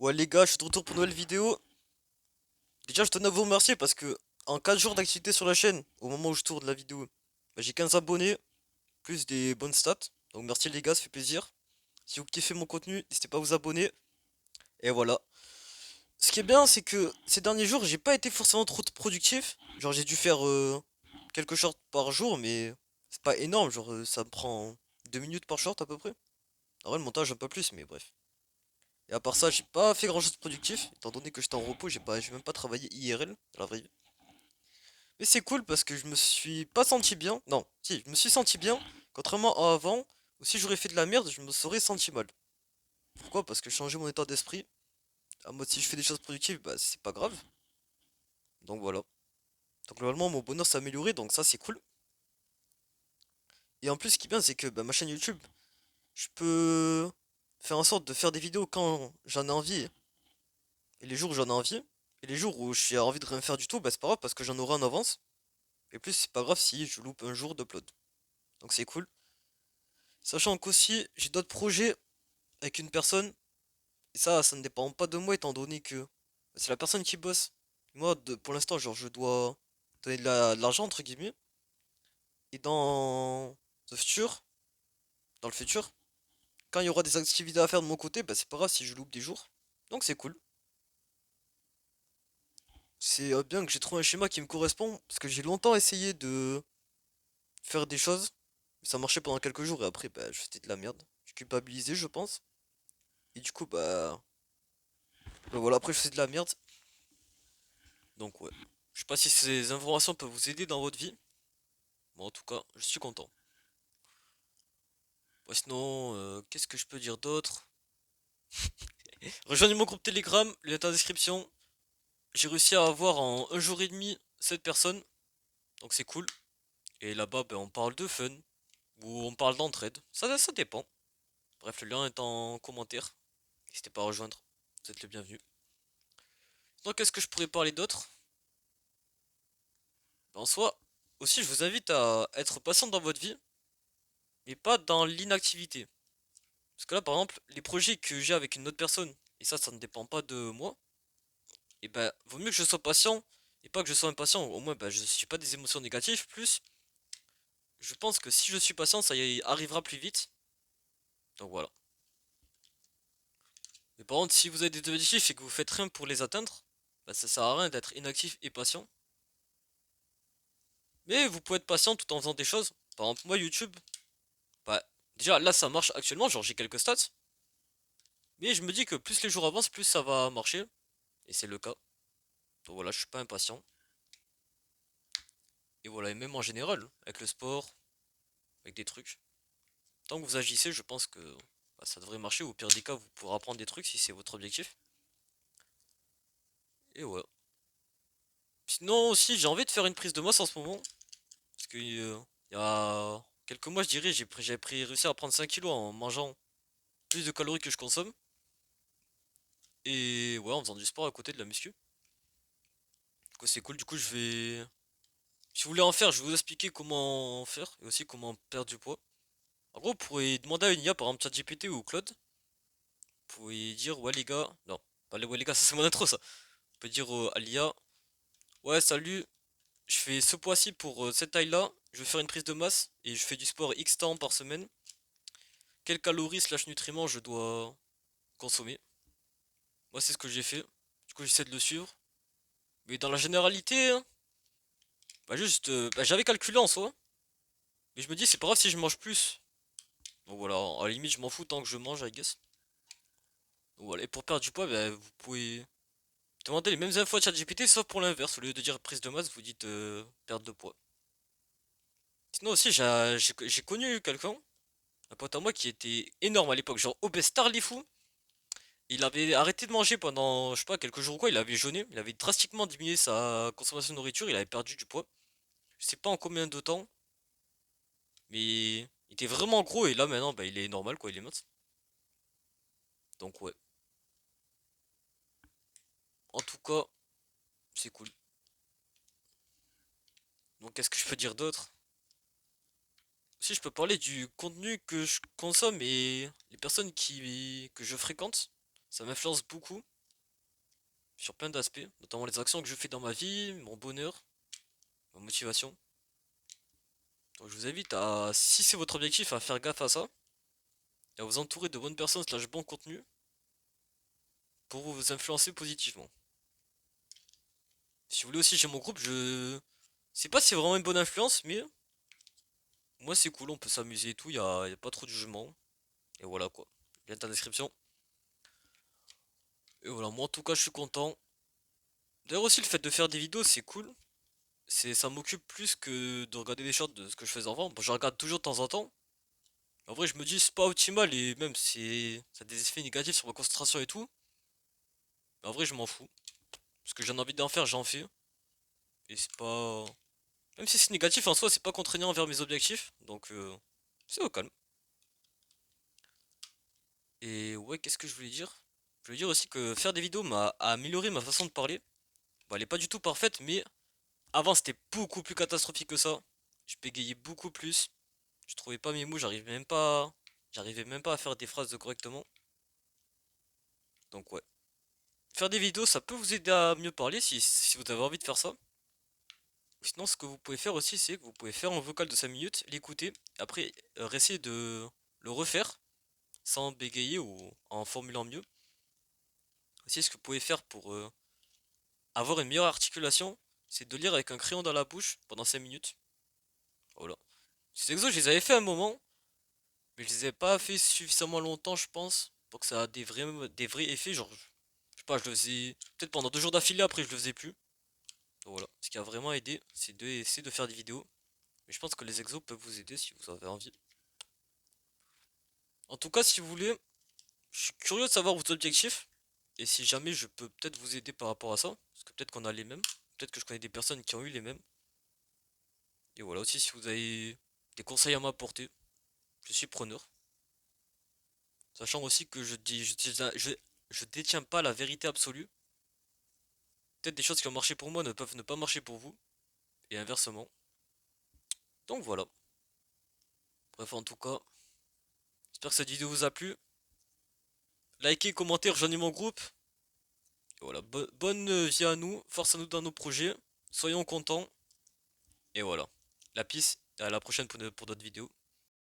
Ouais les gars, je suis de retour pour une nouvelle vidéo. Déjà je tenais à vous remercier parce que en 4 jours d'activité sur la chaîne, au moment où je tourne la vidéo, bah, j'ai 15 abonnés, plus des bonnes stats. Donc merci les gars, ça fait plaisir. Si vous kiffez mon contenu, n'hésitez pas à vous abonner. Et voilà. Ce qui est bien, c'est que ces derniers jours, j'ai pas été forcément trop productif. Genre j'ai dû faire quelques shorts par jour, mais c'est pas énorme. Genre ça me prend 2 minutes par short à peu près. En vrai le montage un peu plus, mais bref. Et à part ça, j'ai pas fait grand chose de productif, étant donné que j'étais en repos, j'ai même pas travaillé IRL, à la vraie vie. Mais c'est cool parce que je me suis pas senti bien. Non, si, je me suis senti bien, contrairement à avant, où si j'aurais fait de la merde, je me serais senti mal. Pourquoi? Parce que j'ai changé mon état d'esprit. En mode si je fais des choses productives, bah c'est pas grave. Donc voilà. Donc globalement, mon bonheur s'est amélioré, donc ça c'est cool. Et en plus, ce qui est bien, c'est que bah, ma chaîne YouTube, je peux faire en sorte de faire des vidéos quand j'en ai envie. Et les jours où j'en ai envie, et les jours où j'ai envie de rien faire du tout, bah c'est pas grave parce que j'en aurai en avance. Et plus, c'est pas grave si je loupe un jour d'upload. Donc c'est cool. Sachant qu'aussi, j'ai d'autres projets avec une personne. Et ça ne dépend pas de moi étant donné que c'est la personne qui bosse. Moi, pour l'instant, genre, je dois donner de l'argent, entre guillemets. Et dans le futur, quand il y aura des activités à faire de mon côté, bah c'est pas grave si je loupe des jours. Donc c'est cool. C'est bien que j'ai trouvé un schéma qui me correspond. Parce que j'ai longtemps essayé de faire des choses. Mais ça marchait pendant quelques jours et après, bah, je faisais de la merde. Je culpabilisais, je pense. Et du coup, bah voilà, après je faisais de la merde. Donc ouais. Je sais pas si ces informations peuvent vous aider dans votre vie. Bon, en tout cas, je suis content. Ouais, sinon, qu'est-ce que je peux dire d'autre? Rejoignez mon groupe Telegram, le lien est en description. J'ai réussi à avoir en un jour et demi 7 personnes. Donc c'est cool. Et là-bas, ben, on parle de fun. Ou on parle d'entraide. Ça dépend. Bref, le lien est en commentaire. N'hésitez pas à rejoindre. Vous êtes le bienvenu. Donc, qu'est-ce que je pourrais parler d'autre? Ben, en soi, aussi, je vous invite à être patient dans votre vie, mais pas dans l'inactivité. Parce que là, par exemple, les projets que j'ai avec une autre personne, et ça ne dépend pas de moi, et ben, vaut mieux que je sois patient, et pas que je sois impatient. Au moins, ben, je suis pas des émotions négatives. Plus, je pense que si je suis patient, ça y arrivera plus vite. Donc voilà. Mais par contre, si vous avez des objectifs et que vous faites rien pour les atteindre, ben, ça sert à rien d'être inactif et patient. Mais vous pouvez être patient tout en faisant des choses. Par exemple, moi, YouTube, bah, déjà là ça marche actuellement, genre j'ai quelques stats. Mais je me dis que plus les jours avancent, plus ça va marcher. Et c'est le cas. Donc voilà, je suis pas impatient. Et voilà, et même en général, avec le sport, avec des trucs. Tant que vous agissez, je pense que bah, ça devrait marcher. Au pire des cas, vous pourrez apprendre des trucs si c'est votre objectif. Et ouais. Sinon aussi, j'ai envie de faire une prise de masse en ce moment. Parce que il y a quelques mois, je dirais, réussi à prendre 5 kilos en mangeant plus de calories que je consomme. Et ouais, en faisant du sport à côté de la muscu. Du coup, c'est cool. Du coup, je vais. Si vous voulez en faire, je vais vous expliquer comment en faire et aussi comment perdre du poids. En gros, vous pourrez demander à une IA, par exemple ChatGPT ou Claude. Vous pouvez dire, ouais les gars, non, pas les ouais les gars, ça c'est mon intro ça. Vous pouvez dire à l'IA, ouais salut, je fais ce poids-ci pour cette taille-là, je vais faire une prise de masse et je fais du sport X temps par semaine. Quelles calories slash nutriments je dois consommer? Moi c'est ce que j'ai fait. Du coup j'essaie de le suivre. Mais dans la généralité, hein, bah juste, bah, j'avais calculé en soi. Mais je me dis c'est pas grave si je mange plus. Donc voilà, à la limite je m'en fous tant que je mange, I guess. Donc voilà, et pour perdre du poids, bah, vous pouvez demander les mêmes infos à ChatGPT sauf pour l'inverse. Au lieu de dire prise de masse, vous dites perte de poids. Sinon aussi, j'ai connu quelqu'un, un pote à moi qui était énorme à l'époque, genre obèse fou. Il avait arrêté de manger pendant, je sais pas, quelques jours ou quoi, il avait jeûné, il avait drastiquement diminué sa consommation de nourriture, il avait perdu du poids. Je sais pas en combien de temps, mais il était vraiment gros et là maintenant, bah, il est normal quoi, il est mince. Donc ouais, en tout cas, c'est cool. Donc qu'est-ce que je peux dire d'autre? Si je peux parler du contenu que je consomme et les personnes que je fréquente, ça m'influence beaucoup. sur plein d'aspects, notamment les actions que je fais dans ma vie, mon bonheur, ma motivation. Donc je vous invite à, si c'est votre objectif, à faire gaffe à ça, et à vous entourer de bonnes personnes slash bon contenu pour vous influencer positivement. Si vous voulez aussi, j'ai mon groupe, je sais pas si c'est vraiment une bonne influence, mais moi c'est cool, on peut s'amuser et tout, y a pas trop de jugement. Et voilà quoi. Lien dans la description. Et voilà, moi en tout cas je suis content. D'ailleurs aussi le fait de faire des vidéos c'est cool. Ça m'occupe plus que de regarder des shorts de ce que je faisais avant. Bon, je regarde toujours de temps en temps. En vrai je me dis c'est pas optimal et même ça a des effets négatifs sur ma concentration et tout. Mais en vrai je m'en fous. Parce que j'ai envie d'en faire, j'en fais. Et c'est pas. Même si c'est négatif en soi, c'est pas contraignant envers mes objectifs. Donc c'est au calme. Et ouais, qu'est-ce que je voulais dire? Je voulais dire aussi que faire des vidéos m'a amélioré ma façon de parler. Bon, elle est pas du tout parfaite, mais avant c'était beaucoup plus catastrophique que ça. Je bégayais beaucoup plus. Je trouvais pas mes mots, j'arrivais même pas à faire des phrases correctement. Donc ouais. Faire des vidéos, ça peut vous aider à mieux parler si vous avez envie de faire ça. Sinon, ce que vous pouvez faire aussi, c'est que vous pouvez faire un vocal de 5 minutes, l'écouter, après essayer de le refaire sans bégayer ou en formulant mieux. Aussi, ce que vous pouvez faire pour avoir une meilleure articulation, c'est de lire avec un crayon dans la bouche pendant 5 minutes. Voilà. Ces exos, je les avais fait un moment, mais je les ai pas fait suffisamment longtemps, je pense, pour que ça a des vrais effets. Genre, je sais pas, je le faisais peut-être pendant 2 jours d'affilée, après je le faisais plus. Donc voilà. Ce qui a vraiment aidé, c'est d'essayer de faire des vidéos. Mais je pense que les exos peuvent vous aider si vous avez envie. En tout cas, si vous voulez, je suis curieux de savoir vos objectifs. Et si jamais je peux peut-être vous aider par rapport à ça. Parce que peut-être qu'on a les mêmes. Peut-être que je connais des personnes qui ont eu les mêmes. Et voilà aussi, si vous avez des conseils à m'apporter, je suis preneur. Sachant aussi que je détiens pas la vérité absolue. Peut-être des choses qui ont marché pour moi ne peuvent ne pas marcher pour vous. Et inversement. Donc voilà. Bref, en tout cas, j'espère que cette vidéo vous a plu. Likez, commentez, rejoignez mon groupe. Et voilà, bonne vie à nous, force à nous dans nos projets. Soyons contents. Et voilà. La pisse, à la prochaine pour d'autres vidéos.